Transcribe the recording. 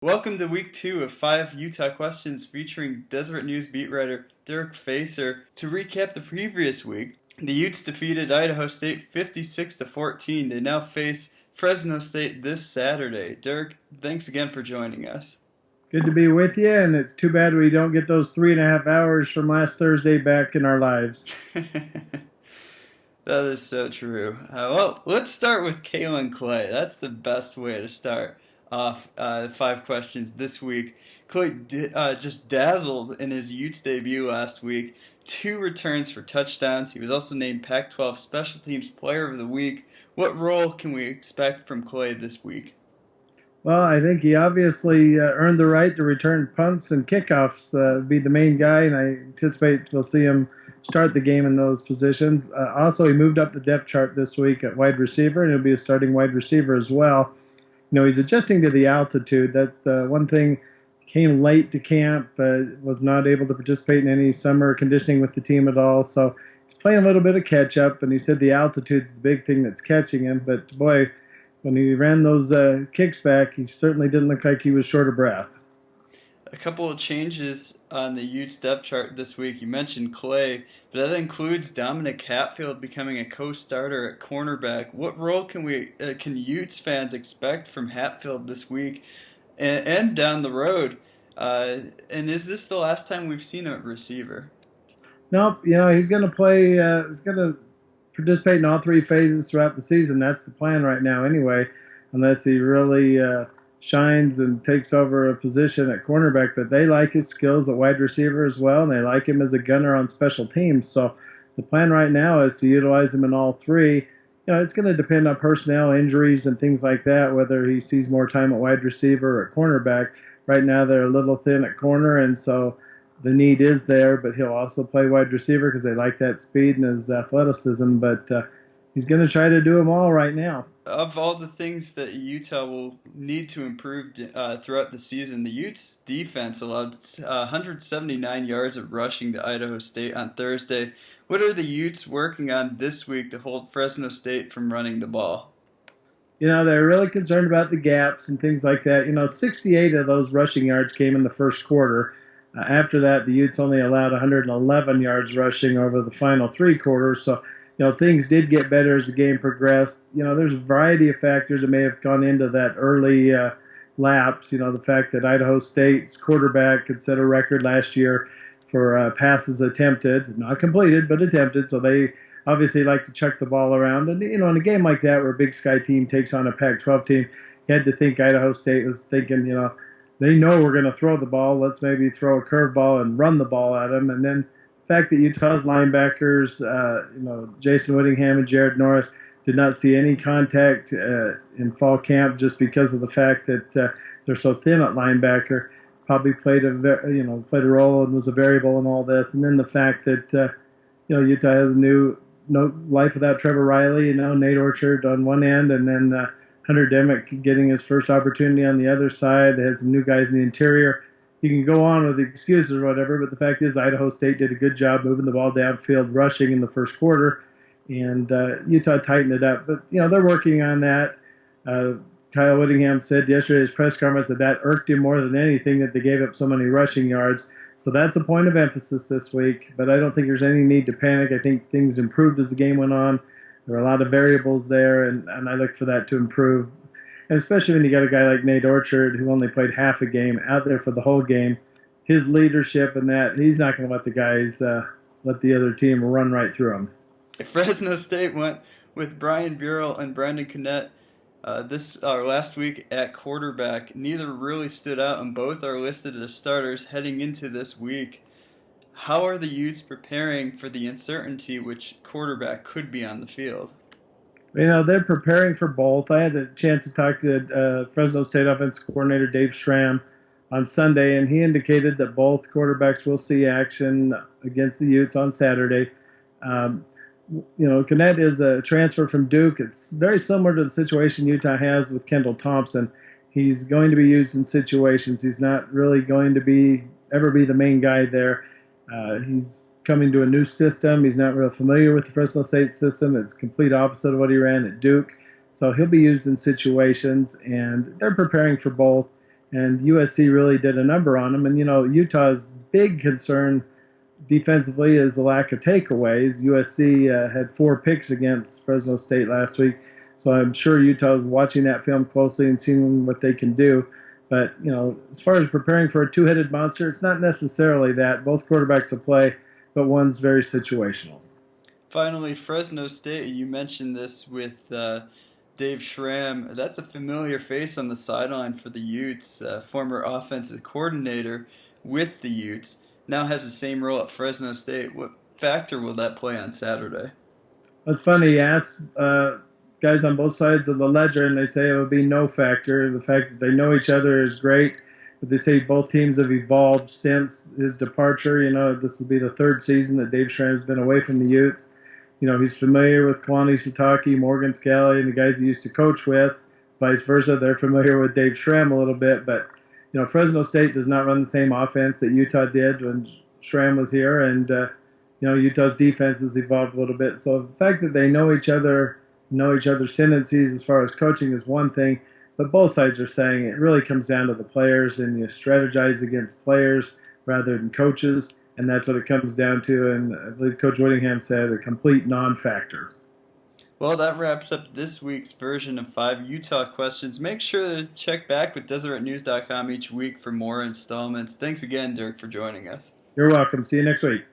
Welcome to week 2 of 5 Utah questions featuring Deseret News beat writer Dirk Facer. To recap the previous week, the Utes defeated Idaho State 56-14. They now face Fresno State this Saturday. Dirk, thanks again for joining us. Good to be with you, and it's too bad we don't get those 3.5 hours from last Thursday back in our lives. That is so true. Well, let's start with Kaelin Clay. That's the best way to start off 5 questions this week. Clay just dazzled in his Utes debut last week. 2 returns for touchdowns. He was also named Pac-12 Special Teams Player of the Week. What role can we expect from Clay this week? Well, I think he obviously earned the right to return punts and kickoffs, be the main guy, and I anticipate we'll see him start the game in those positions. Also, he moved up the depth chart this week at wide receiver, and he'll be a starting wide receiver as well. You know, he's adjusting to the altitude. That's one thing. Came late to camp, was not able to participate in any summer conditioning with the team at all, so he's playing a little bit of catch-up, and he said the altitude's the big thing that's catching him, but boy, when he ran those kicks back, he certainly didn't look like he was short of breath. A couple of changes on the Utes depth chart this week. You mentioned Clay, but that includes Dominique Hatfield becoming a co-starter at cornerback. What role can Utes fans expect from Hatfield this week and down the road? And is this the last time we've seen a receiver? Nope. You know, he's going to play. He's going to participate in all 3 phases throughout the season. That's the plan right now, anyway, unless he really shines and takes over a position at cornerback. But they like his skills at wide receiver as well, and they like him as a gunner on special teams. So the plan right now is to utilize him in all 3. You know, it's going to depend on personnel, injuries, and things like that, whether he sees more time at wide receiver or at cornerback. Right now they're a little thin at corner, and so the need is there, but he'll also play wide receiver because they like that speed and his athleticism. But he's going to try to do them all right now. Of all the things that Utah will need to improve throughout the season, the Utes defense allowed 179 yards of rushing to Idaho State on Thursday. What are the Utes working on this week to hold Fresno State from running the ball? You know, they're really concerned about the gaps and things like that. You know, 68 of those rushing yards came in the first quarter. After that, the Utes only allowed 111 yards rushing over the final 3 quarters. So, you know, things did get better as the game progressed. You know, there's a variety of factors that may have gone into that early lapse. You know, the fact that Idaho State's quarterback had set a record last year for passes attempted, not completed, but attempted. So they obviously like to chuck the ball around. And, you know, in a game like that where a Big Sky team takes on a Pac-12 team, you had to think Idaho State was thinking, you know, they know we're going to throw the ball. Let's maybe throw a curveball and run the ball at them. And then the fact that Utah's linebackers, you know, Jason Whittingham and Jared Norris did not see any contact in fall camp just because of the fact that they're so thin at linebacker, probably played a role and was a variable in all this. And then the fact that you know, Utah has no life without Trevor Riley. You know, Nate Orchard on one end, and then Hunter Demick getting his first opportunity on the other side. They had some new guys in the interior. You can go on with the excuses or whatever, but the fact is Idaho State did a good job moving the ball downfield, rushing in the first quarter, and Utah tightened it up. But, you know, they're working on that. Kyle Whittingham said yesterday at his press conference that irked him more than anything, that they gave up so many rushing yards. So that's a point of emphasis this week, but I don't think there's any need to panic. I think things improved as the game went on. There were a lot of variables there, and I look for that to improve. And especially when you got a guy like Nate Orchard, who only played half a game, out there for the whole game. His leadership and that, he's not going to let the guys, let the other team run right through him. Fresno State went with Brian Burrell and Brandon Connett last week at quarterback. Neither really stood out, and both are listed as starters heading into this week. How are the Utes preparing for the uncertainty which quarterback could be on the field? You know, they're preparing for both. I had a chance to talk to Fresno State offensive coordinator Dave Schramm on Sunday, and he indicated that both quarterbacks will see action against the Utes on Saturday. You know, Connett is a transfer from Duke. It's very similar to the situation Utah has with Kendall Thompson. He's going to be used in situations. He's not really going to ever be the main guy there. He's coming to a new system. He's not real familiar with the Fresno State system. It's complete opposite of what he ran at Duke. So he'll be used in situations, and they're preparing for both. and USC really did a number on them. And Utah's big concern defensively is the lack of takeaways. USC had 4 picks against Fresno State last week, so I'm sure Utah is watching that film closely and seeing what they can do. But as far as preparing for a two-headed monster, it's not necessarily that. Both quarterbacks will play, but one's very situational. Finally, Fresno State, you mentioned this with Dave Schramm. That's a familiar face on the sideline for the Utes, former offensive coordinator with the Utes. Now has the same role at Fresno State. What factor will that play on Saturday? It's funny, you ask guys on both sides of the ledger, and they say it would be no factor. The fact that they know each other is great, but they say both teams have evolved since his departure. This will be the 3rd season that Dave Schramm's been away from the Utes. He's familiar with Kalani Sitake, Morgan Scalley, and the guys he used to coach with. Vice versa, they're familiar with Dave Schramm a little bit, but Fresno State does not run the same offense that Utah did when Schramm was here, and Utah's defense has evolved a little bit. So the fact that they know each other's tendencies as far as coaching is one thing, but both sides are saying it really comes down to the players, and you strategize against players rather than coaches, and that's what it comes down to. And I believe Coach Whittingham said a complete non-factor. Well, that wraps up this week's version of 5 Utah questions. Make sure to check back with DeseretNews.com each week for more installments. Thanks again, Dirk, for joining us. You're welcome. See you next week.